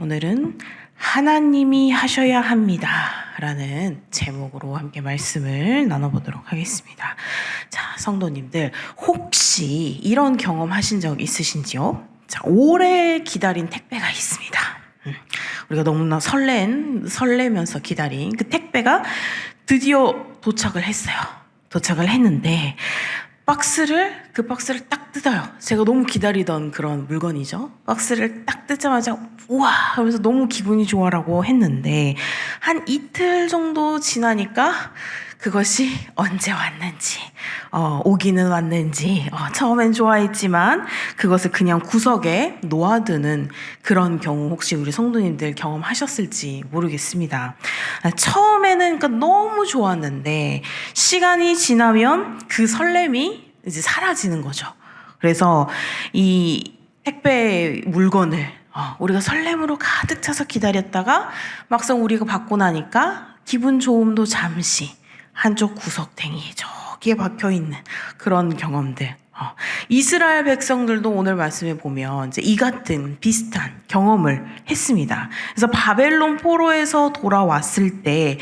오늘은 하나님이 하셔야 합니다 라는 제목으로 함께 말씀을 나눠보도록 하겠습니다. 자, 성도님들, 혹시 이런 경험 하신 적 있으신지요? 자, 오래 기다린 택배가 있습니다. 우리가 너무나 설레면서 기다린 그 택배가 드디어 도착을 했어요. 도착을 했는데 그 박스를 딱 뜯어요. 제가 너무 기다리던 그런 물건이죠. 박스를 딱 뜯자마자 우와 하면서 너무 기분이 좋아라고 했는데 한 이틀 정도 지나니까 그것이 언제 왔는지 오기는 왔는지 처음엔 좋아했지만 그것을 그냥 구석에 놓아두는 그런 경우 혹시 우리 성도님들 경험하셨을지 모르겠습니다. 처음에는 그러니까 너무 좋았는데 시간이 지나면 그 설렘이 이제 사라지는 거죠. 그래서 이 택배 물건을 우리가 설렘으로 가득 차서 기다렸다가 막상 우리가 받고 나니까 기분 좋음도 잠시 한쪽 구석탱이에 저기에 박혀있는 그런 경험들. 이스라엘 백성들도 오늘 말씀에 보면 이제 이 같은 비슷한 경험을 했습니다. 그래서 바벨론 포로에서 돌아왔을 때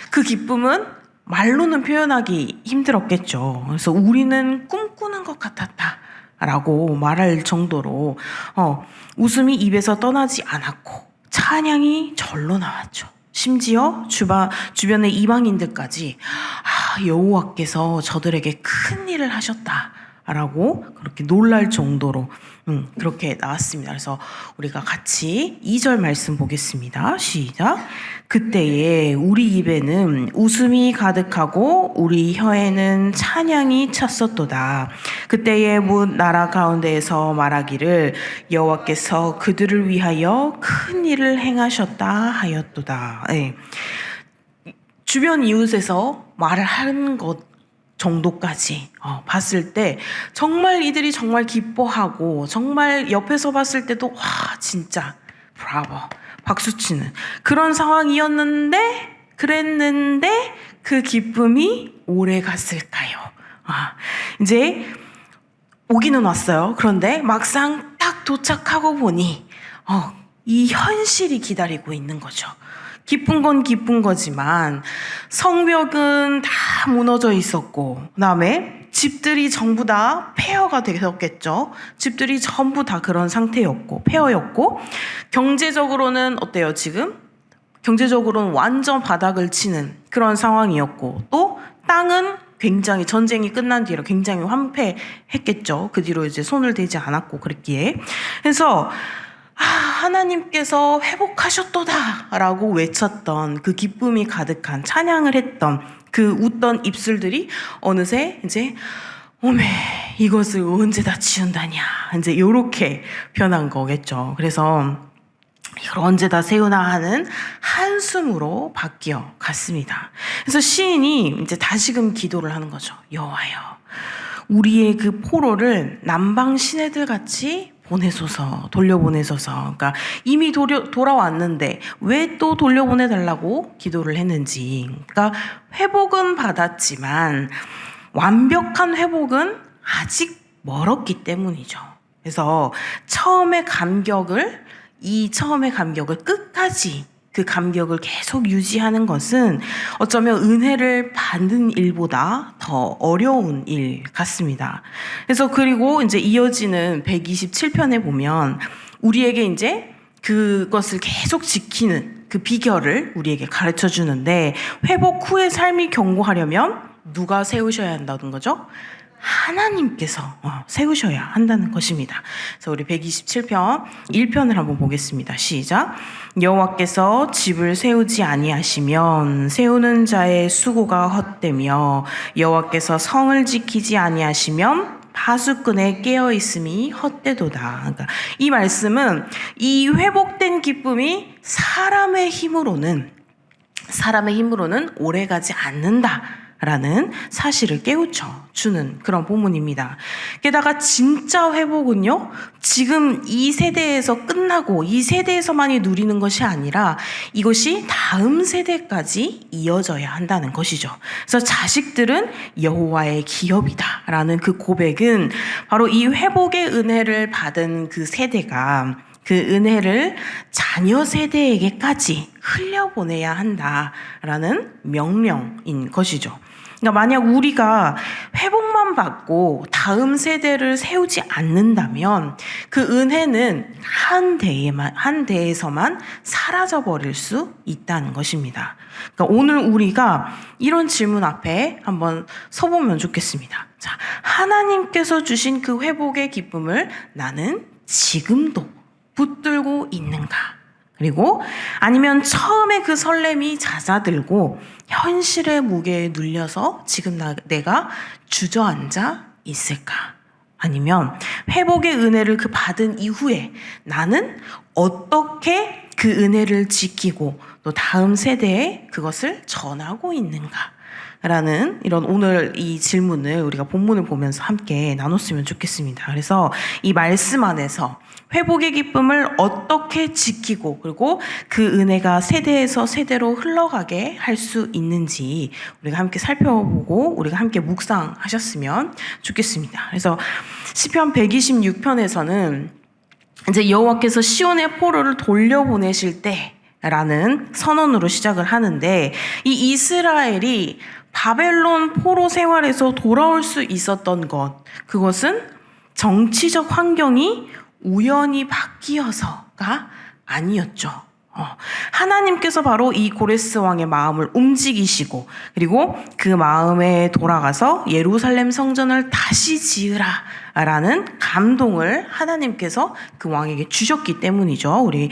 그 기쁨은 말로는 표현하기 힘들었겠죠. 그래서 우리는 꿈꾸는 것 같았다 라고 말할 정도로 웃음이 입에서 떠나지 않았고 찬양이 절로 나왔죠. 심지어 주변의 이방인들까지 여호와께서 저들에게 큰 일을 하셨다라고 그렇게 놀랄 정도로 그렇게 나왔습니다. 그래서 우리가 같이 2절 말씀 보겠습니다. 시작. 그때에 우리 입에는 웃음이 가득하고 우리 혀에는 찬양이 찼었도다. 그때에 문 나라 가운데에서 말하기를 여호와께서 그들을 위하여 큰 일을 행하셨다 하였도다. 네. 주변 이웃에서 말을 하는 것 정도까지 봤을 때 정말 이들이 정말 기뻐하고 정말 옆에서 봤을 때도 와 진짜 브라보 박수치는 그런 상황이었는데 그랬는데 그 기쁨이 오래 갔을까요? 이제 오기는 왔어요. 그런데 막상 딱 도착하고 보니 이 현실이 기다리고 있는 거죠. 기쁜 건 기쁜 거지만 성벽은 다 무너져 있었고 그다음에 집들이 전부 다 폐허가 되었겠죠. 집들이 전부 다 그런 상태였고 폐허였고 경제적으로는 어때요 지금? 경제적으로는 완전 바닥을 치는 그런 상황이었고 또 땅은 굉장히 전쟁이 끝난 뒤로 굉장히 황폐했겠죠. 그 뒤로 이제 손을 대지 않았고 그랬기에 그래서 하나님께서 회복하셨도다 라고 외쳤던 그 기쁨이 가득한 찬양을 했던 그 웃던 입술들이 어느새 이제 오메 이것을 언제 다 치운다냐 이제 요렇게 변한 거겠죠. 그래서 이걸 언제 다 세우나 하는 한숨으로 바뀌어 갔습니다. 그래서 시인이 이제 다시금 기도를 하는 거죠. 여호와여 우리의 그 포로를 남방 시내들 같이 돌려보내소서. 그러니까 이미 돌아왔는데 왜 또 돌려보내달라고 기도를 했는지. 그러니까 회복은 받았지만 완벽한 회복은 아직 멀었기 때문이죠. 그래서 처음의 감격을 끝까지 그 감격을 계속 유지하는 것은 어쩌면 은혜를 받는 일보다 더 어려운 일 같습니다. 그래서 그리고 이제 이어지는 127편에 보면 우리에게 이제 그것을 계속 지키는 그 비결을 우리에게 가르쳐 주는데 회복 후의 삶이 견고하려면 누가 세우셔야 한다는 거죠? 하나님께서 세우셔야 한다는 것입니다. 그래서 우리 127편 1편을 한번 보겠습니다. 시작. 여호와께서 집을 세우지 아니하시면 세우는 자의 수고가 헛되며 여호와께서 성을 지키지 아니하시면 파수꾼의 깨어 있음이 헛되도다. 그러니까 이 말씀은 이 회복된 기쁨이 사람의 힘으로는 오래가지 않는다. 라는 사실을 깨우쳐 주는 그런 본문입니다. 게다가 진짜 회복은요, 지금 이 세대에서 끝나고 이 세대에서만이 누리는 것이 아니라 이것이 다음 세대까지 이어져야 한다는 것이죠. 그래서 자식들은 여호와의 기업이다 라는 그 고백은 바로 이 회복의 은혜를 받은 그 세대가 그 은혜를 자녀 세대에게까지 흘려보내야 한다라는 명령인 것이죠. 그러니까 만약 우리가 회복만 받고 다음 세대를 세우지 않는다면 그 은혜는 한 대에서만 사라져 버릴 수 있다는 것입니다. 그러니까 오늘 우리가 이런 질문 앞에 한번 서보면 좋겠습니다. 자, 하나님께서 주신 그 회복의 기쁨을 나는 지금도 붙들고 있는가? 그리고 아니면 처음에 그 설렘이 잦아들고 현실의 무게에 눌려서 지금 내가 주저앉아 있을까? 아니면 회복의 은혜를 그 받은 이후에 나는 어떻게 그 은혜를 지키고 또 다음 세대에 그것을 전하고 있는가? 라는 이런 오늘 이 질문을 우리가 본문을 보면서 함께 나눴으면 좋겠습니다. 그래서 이 말씀 안에서 회복의 기쁨을 어떻게 지키고 그리고 그 은혜가 세대에서 세대로 흘러가게 할 수 있는지 우리가 함께 살펴보고 우리가 함께 묵상하셨으면 좋겠습니다. 그래서 시편 126편에서는 이제 여호와께서 시온의 포로를 돌려보내실 때라는 선언으로 시작을 하는데 이 이스라엘이 바벨론 포로 생활에서 돌아올 수 있었던 그것은 정치적 환경이 우연히 바뀌어서가 아니었죠. 하나님께서 바로 이 고레스 왕의 마음을 움직이시고 그리고 그 마음에 돌아가서 예루살렘 성전을 다시 지으라라는 감동을 하나님께서 그 왕에게 주셨기 때문이죠. 우리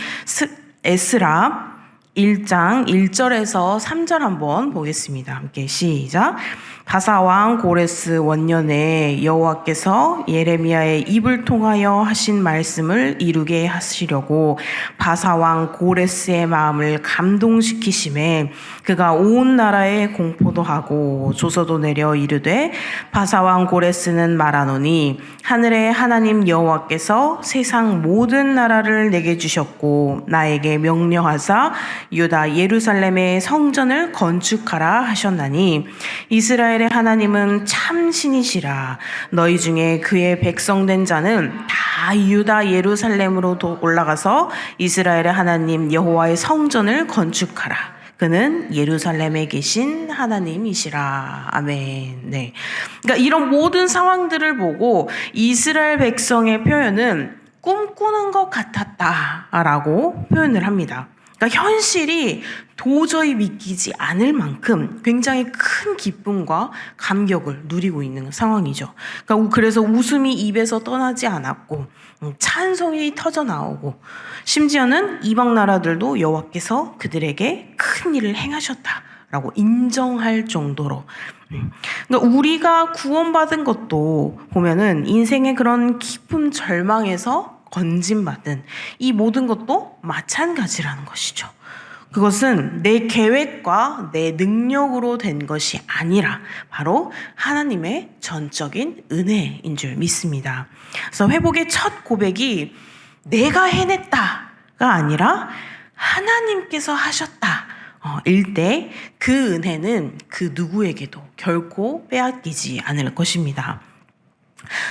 에스라 1장 1절에서 3절 한번 보겠습니다. 함께 시작. 바사왕 고레스 원년에 여호와께서 예레미야의 입을 통하여 하신 말씀을 이루게 하시려고 바사왕 고레스의 마음을 감동시키심에 그가 온 나라에 공포도 하고 조서도 내려 이르되 바사왕 고레스는 말하노니 하늘의 하나님 여호와께서 세상 모든 나라를 내게 주셨고 나에게 명령하사 유다 예루살렘의 성전을 건축하라 하셨나니 이스라엘의 하나님은 참 신이시라. 너희 중에 그의 백성된 자는 다 유다 예루살렘으로 올라가서 이스라엘의 하나님 여호와의 성전을 건축하라. 그는 예루살렘에 계신 하나님이시라. 아멘. 네. 그러니까 이런 모든 상황들을 보고 이스라엘 백성의 표현은 꿈꾸는 것 같았다라고 표현을 합니다. 그러니까 현실이 도저히 믿기지 않을 만큼 굉장히 큰 기쁨과 감격을 누리고 있는 상황이죠. 그러니까 그래서 웃음이 입에서 떠나지 않았고 찬송이 터져 나오고 심지어는 이방 나라들도 여호와께서 그들에게 큰 일을 행하셨다라고 인정할 정도로 그러니까 우리가 구원받은 것도 보면은 인생의 그런 깊은 절망에서 건진받은 이 모든 것도 마찬가지라는 것이죠. 그것은 내 계획과 내 능력으로 된 것이 아니라 바로 하나님의 전적인 은혜인 줄 믿습니다. 그래서 회복의 첫 고백이 내가 해냈다가 아니라 하나님께서 하셨다. 일 때 그 은혜는 그 누구에게도 결코 빼앗기지 않을 것입니다.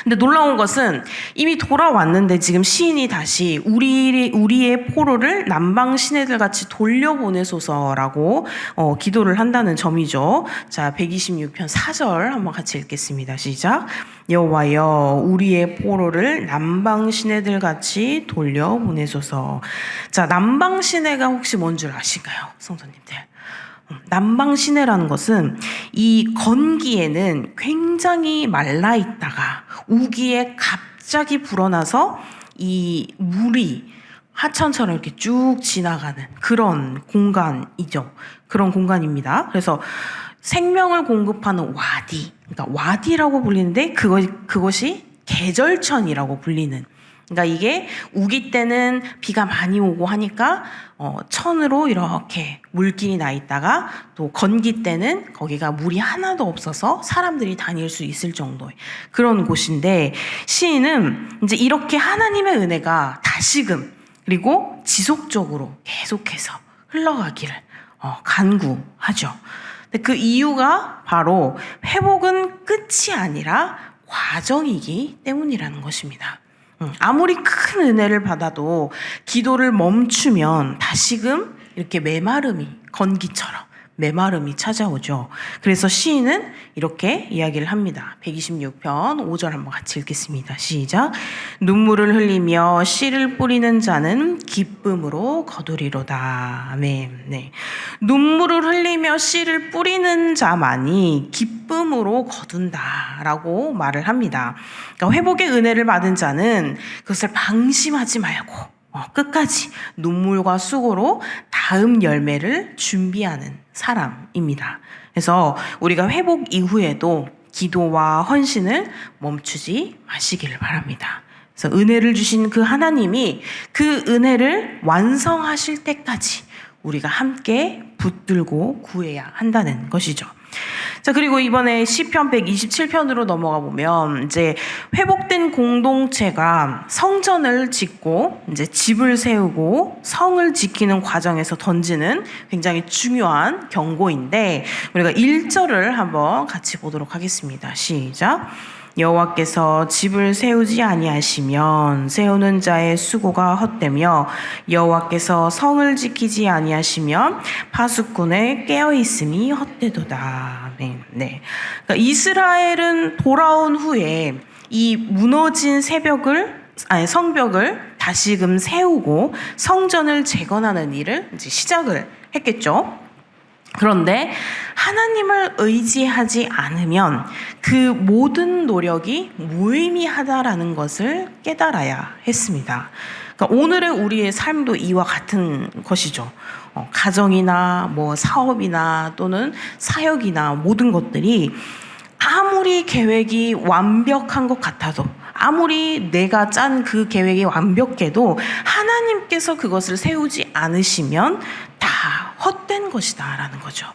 근데 놀라운 것은 이미 돌아왔는데 지금 시인이 다시 우리의 포로를 남방 시내들 같이 돌려보내소서라고 기도를 한다는 점이죠. 자, 126편 4절 한번 같이 읽겠습니다. 시작. 여호와여 우리의 포로를 남방 시내들 같이 돌려보내소서. 자, 남방 시내가 혹시 뭔 줄 아실까요? 성도님들. 남방 시내라는 것은 이 건기에는 굉장히 말라 있다가 우기에 갑자기 불어나서 이 물이 하천처럼 이렇게 쭉 지나가는 그런 공간이죠. 그런 공간입니다. 그래서 생명을 공급하는 와디, 그러니까 와디라고 불리는데 그것이 계절천이라고 불리는. 그러니까 이게 우기 때는 비가 많이 오고 하니까 천으로 이렇게 물길이 나 있다가 또 건기 때는 거기가 물이 하나도 없어서 사람들이 다닐 수 있을 정도의 그런 곳인데 시인은 이제 이렇게 하나님의 은혜가 다시금 그리고 지속적으로 계속해서 흘러가기를 간구하죠. 근데 그 이유가 바로 회복은 끝이 아니라 과정이기 때문이라는 것입니다. 아무리 큰 은혜를 받아도 기도를 멈추면 다시금 이렇게 메마름이, 건기처럼 메마름이 찾아오죠. 그래서 시인은 이렇게 이야기를 합니다. 126편 5절 한번 같이 읽겠습니다. 시작. 눈물을 흘리며 씨를 뿌리는 자는 기쁨으로 거두리로다. 아멘. 네. 눈물을 흘리며 씨를 뿌리는 자만이 기쁨으로 거둔다라고 말을 합니다. 그러니까 회복의 은혜를 받은 자는 그것을 방심하지 말고 끝까지 눈물과 수고로 다음 열매를 준비하는 사람입니다. 그래서 우리가 회복 이후에도 기도와 헌신을 멈추지 마시기를 바랍니다. 그래서 은혜를 주신 그 하나님이 그 은혜를 완성하실 때까지 우리가 함께 붙들고 구해야 한다는 것이죠. 자, 그리고 이번에 시편 127편으로 넘어가 보면 이제 회복된 공동체가 성전을 짓고 이제 집을 세우고 성을 지키는 과정에서 던지는 굉장히 중요한 경고인데 우리가 1절을 한번 같이 보도록 하겠습니다. 시작. 여호와께서 집을 세우지 아니하시면 세우는 자의 수고가 헛되며 여호와께서 성을 지키지 아니하시면 파수꾼의 깨어있음이 헛되도다. 네. 그러니까 이스라엘은 돌아온 후에 이 무너진 성벽을 다시금 세우고 성전을 재건하는 일을 이제 시작을 했겠죠. 그런데 하나님을 의지하지 않으면 그 모든 노력이 무의미하다라는 것을 깨달아야 했습니다. 그러니까 오늘의 우리의 삶도 이와 같은 것이죠. 가정이나 뭐 사업이나 또는 사역이나 모든 것들이 아무리 계획이 완벽한 것 같아도 아무리 내가 짠 그 계획이 완벽해도 하나님께서 그것을 세우지 않으시면 다 헛된 것이다라는 거죠.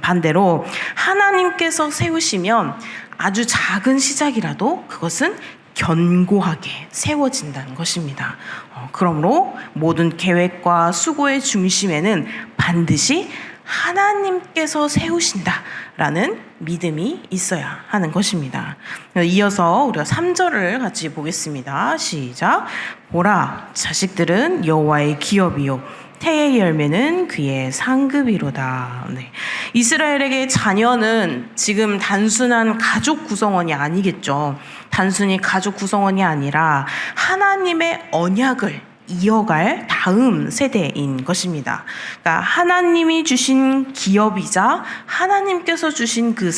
반대로 하나님께서 세우시면 아주 작은 시작이라도 그것은 견고하게 세워진다는 것입니다. 그러므로 모든 계획과 수고의 중심에는 반드시 하나님께서 세우신다라는 믿음이 있어야 하는 것입니다. 이어서 우리가 3절을 같이 보겠습니다. 시작. 보라, 자식들은 여호와의 기업이요 태의 열매는 그의 상급이로다. 네. 이스라엘에게 자녀는 지금 단순한 가족 구성원이 아니겠죠. 단순히 가족 구성원이 아니라 하나님의 언약을 이어갈 다음 세대인 것입니다. 그러니까 하나님이 주신 기업이자 하나님께서 주신 그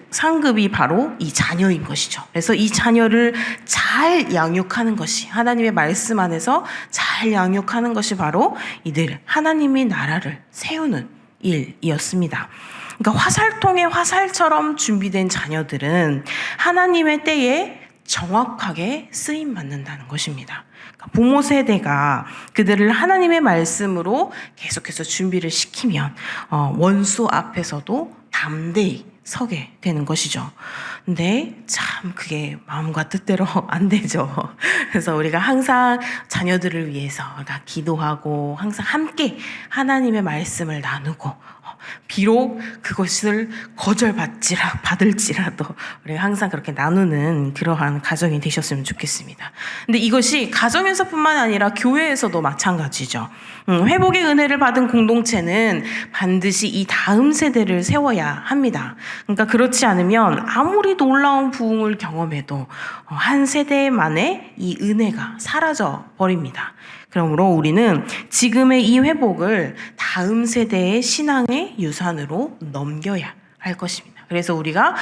상급이 바로 이 자녀인 것이죠. 그래서 이 자녀를 잘 양육하는 것이 하나님의 말씀 안에서 잘 양육하는 것이 바로 이들 하나님의 나라를 세우는 일이었습니다. 그러니까 화살통에 화살처럼 준비된 자녀들은 하나님의 때에 정확하게 쓰임 받는다는 것입니다. 부모 세대가 그들을 하나님의 말씀으로 계속해서 준비를 시키면 원수 앞에서도 담대히 서게 되는 것이죠. 근데 참 그게 마음과 뜻대로 안 되죠. 그래서 우리가 항상 자녀들을 위해서 기도하고 항상 함께 하나님의 말씀을 나누고 비록 그것을 거절받을지라도 우리가 항상 그렇게 나누는 그러한 가정이 되셨으면 좋겠습니다. 근데 이것이 가정에서뿐만 아니라 교회에서도 마찬가지죠. 회복의 은혜를 받은 공동체는 반드시 이 다음 세대를 세워야 합니다. 그러니까 그렇지 않으면 아무리 놀라운 부흥을 경험해도 한 세대 만에 이 은혜가 사라져 버립니다. 그러므로 우리는 지금의 이 회복을 다음 세대의 신앙의 유산으로 넘겨야 할 것입니다. 그래서 우리가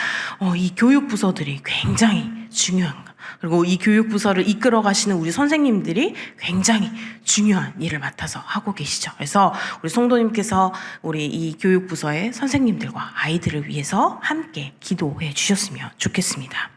이 교육 부서들이 굉장히 중요한가. 그리고 이 교육 부서를 이끌어 가시는 우리 선생님들이 굉장히 중요한 일을 맡아서 하고 계시죠. 그래서 우리 성도님께서 우리 이 교육 부서의 선생님들과 아이들을 위해서 함께 기도해 주셨으면 좋겠습니다.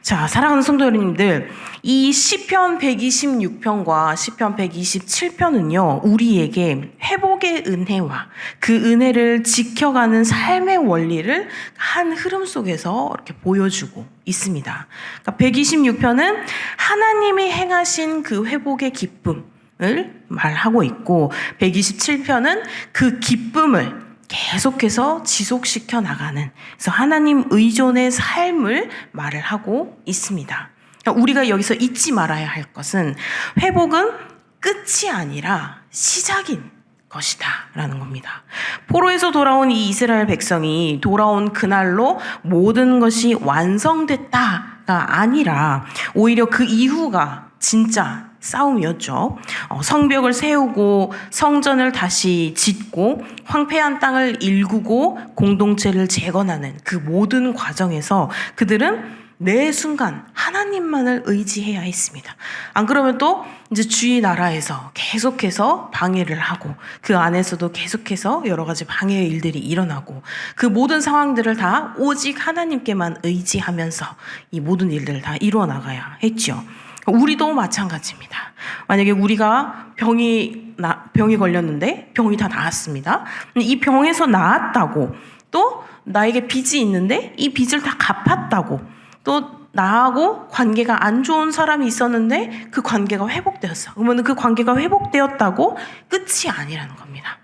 자, 사랑하는 성도 여러분들, 이 시편 126편과 시편 127편은요, 우리에게 회복의 은혜와 그 은혜를 지켜가는 삶의 원리를 한 흐름 속에서 이렇게 보여주고 있습니다. 그러니까 126편은 하나님이 행하신 그 회복의 기쁨을 말하고 있고, 127편은 그 기쁨을 계속해서 지속시켜 나가는, 그래서 하나님 의존의 삶을 말을 하고 있습니다. 그러니까 우리가 여기서 잊지 말아야 할 것은 회복은 끝이 아니라 시작인 것이다 라는 겁니다. 포로에서 돌아온 이 이스라엘 백성이 돌아온 그날로 모든 것이 완성됐다가 아니라 오히려 그 이후가 진짜 싸움이었죠. 성벽을 세우고 성전을 다시 짓고 황폐한 땅을 일구고 공동체를 재건하는 그 모든 과정에서 그들은 매 순간 하나님만을 의지해야 했습니다. 안 그러면 또 이제 주의 나라에서 계속해서 방해를 하고 그 안에서도 계속해서 여러 가지 방해의 일들이 일어나고 그 모든 상황들을 다 오직 하나님께만 의지하면서 이 모든 일들을 다 이루어 나가야 했죠. 우리도 마찬가지입니다. 만약에 우리가 병이 걸렸는데 병이 다 나았습니다. 이 병에서 나았다고 또 나에게 빚이 있는데 이 빚을 다 갚았다고 또 나하고 관계가 안 좋은 사람이 있었는데 그 관계가 회복되었어. 그러면 그 관계가 회복되었다고 끝이 아니라는 겁니다.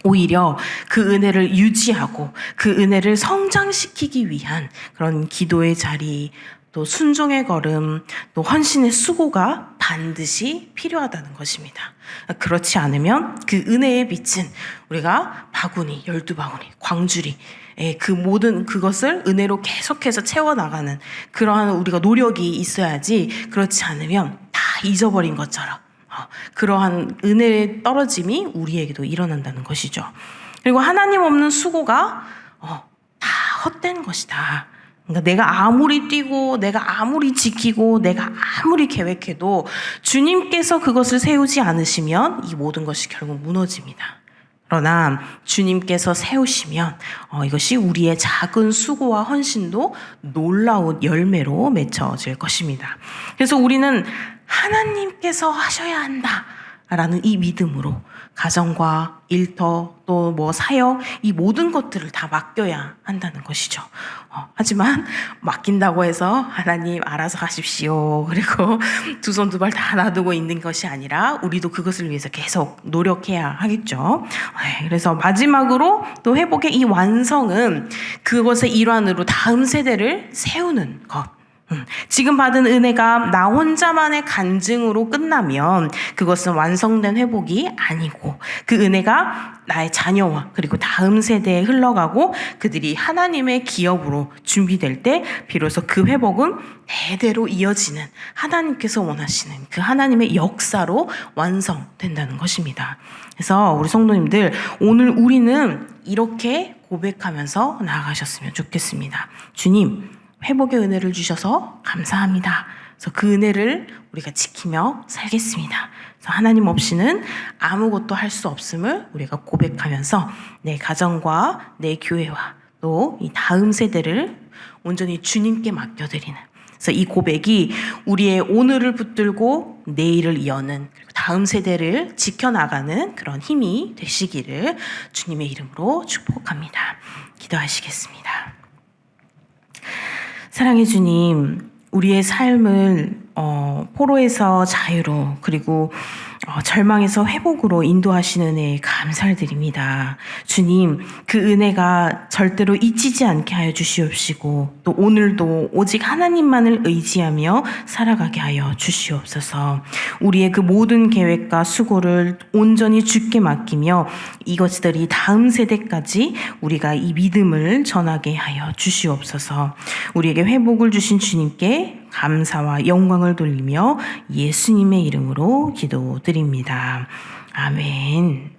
오히려 그 은혜를 유지하고 그 은혜를 성장시키기 위한 그런 기도의 자리, 또 순종의 걸음, 또 헌신의 수고가 반드시 필요하다는 것입니다. 그렇지 않으면 그 은혜의 빛은 우리가 바구니, 12바구니, 광주리, 그 모든 그것을 은혜로 계속해서 채워나가는 그러한 우리가 노력이 있어야지, 그렇지 않으면 다 잊어버린 것처럼 그러한 은혜의 떨어짐이 우리에게도 일어난다는 것이죠. 그리고 하나님 없는 수고가 다 헛된 것이다. 그러니까 내가 아무리 뛰고 내가 아무리 지키고 내가 아무리 계획해도 주님께서 그것을 세우지 않으시면 이 모든 것이 결국 무너집니다. 그러나 주님께서 세우시면 이것이 우리의 작은 수고와 헌신도 놀라운 열매로 맺혀질 것입니다. 그래서 우리는 하나님께서 하셔야 한다라는 이 믿음으로 가정과 일터 또 사역 이 모든 것들을 다 맡겨야 한다는 것이죠. 하지만 맡긴다고 해서 하나님 알아서 하십시오. 그리고 두 손 두 발 다 놔두고 있는 것이 아니라 우리도 그것을 위해서 계속 노력해야 하겠죠. 그래서 마지막으로 또 회복의 이 완성은 그것의 일환으로 다음 세대를 세우는 것. 지금 받은 은혜가 나 혼자만의 간증으로 끝나면 그것은 완성된 회복이 아니고 그 은혜가 나의 자녀와 그리고 다음 세대에 흘러가고 그들이 하나님의 기업으로 준비될 때 비로소 그 회복은 대대로 이어지는 하나님께서 원하시는 그 하나님의 역사로 완성된다는 것입니다. 그래서 우리 성도님들, 오늘 우리는 이렇게 고백하면서 나아가셨으면 좋겠습니다. 주님, 회복의 은혜를 주셔서 감사합니다. 그래서 그 은혜를 우리가 지키며 살겠습니다. 그래서 하나님 없이는 아무것도 할 수 없음을 우리가 고백하면서 내 가정과 내 교회와 또 이 다음 세대를 온전히 주님께 맡겨드리는, 그래서 이 고백이 우리의 오늘을 붙들고 내일을 여는, 그리고 다음 세대를 지켜나가는 그런 힘이 되시기를 주님의 이름으로 축복합니다. 기도하시겠습니다. 사랑의 주님, 우리의 삶을 포로에서 자유로 그리고 절망에서 회복으로 인도하시는 은혜에 감사를 드립니다. 주님, 그 은혜가 절대로 잊히지 않게 하여 주시옵시고 또 오늘도 오직 하나님만을 의지하며 살아가게 하여 주시옵소서. 우리의 그 모든 계획과 수고를 온전히 주께 맡기며 이것들이 다음 세대까지 우리가 이 믿음을 전하게 하여 주시옵소서. 우리에게 회복을 주신 주님께 감사와 영광을 돌리며 예수님의 이름으로 기도드립니다. 아멘.